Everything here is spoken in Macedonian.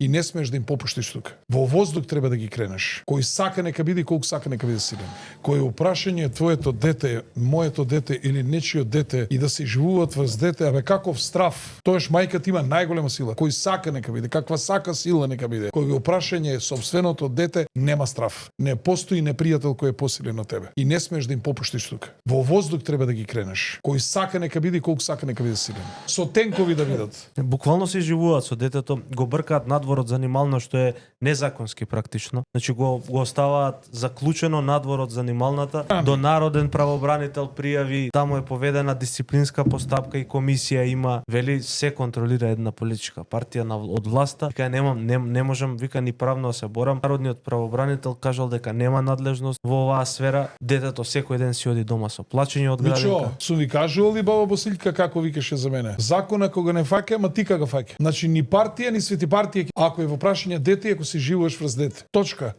И не смееш да им попуштиш тука. Во воздух треба да ги кренеш. Кој сака нека биде, колку сака нека биде силен. Кој е упрашање твоето дете, моето дете или нечио дете и да се живуваат врз дете, абе каков страф. Тоеш мајката има најголема сила. Кој сака нека биде, каква сака сила нека биде. Кој го упрашање е собственото дете, нема страф. Не постои непријател кој е посилен од тебе. И не смееш да им попуштиш тука. Во воздух треба да ги кренеш. Кој сака нека биде, колку сака нека биде силен. Со тенкови да бидат. Буквално се живуваат со детето, го бркаат надвор од занимална, што е незаконски практично. Значи го оставаат заклучено надвор од занималната. До народен правобранител пријави, таму е поведена дисциплинска постапка и комисија има, вели се контролира една политичка партија од власта. Вика не можам, вика ни правно да се борам. Народниот правобранител кажал дека нема надлежност во оваа сфера. Детето секој ден си оди дома со плачење од градинка. Мичо, сум ви кажувал ли баба Босилка како викаше за мене? Закона кога не фаќа, ма ти кога фаќа. Значи ни партија, ни свети партија, ако е во прашање дете, ако си живуваш врз дете. Точка.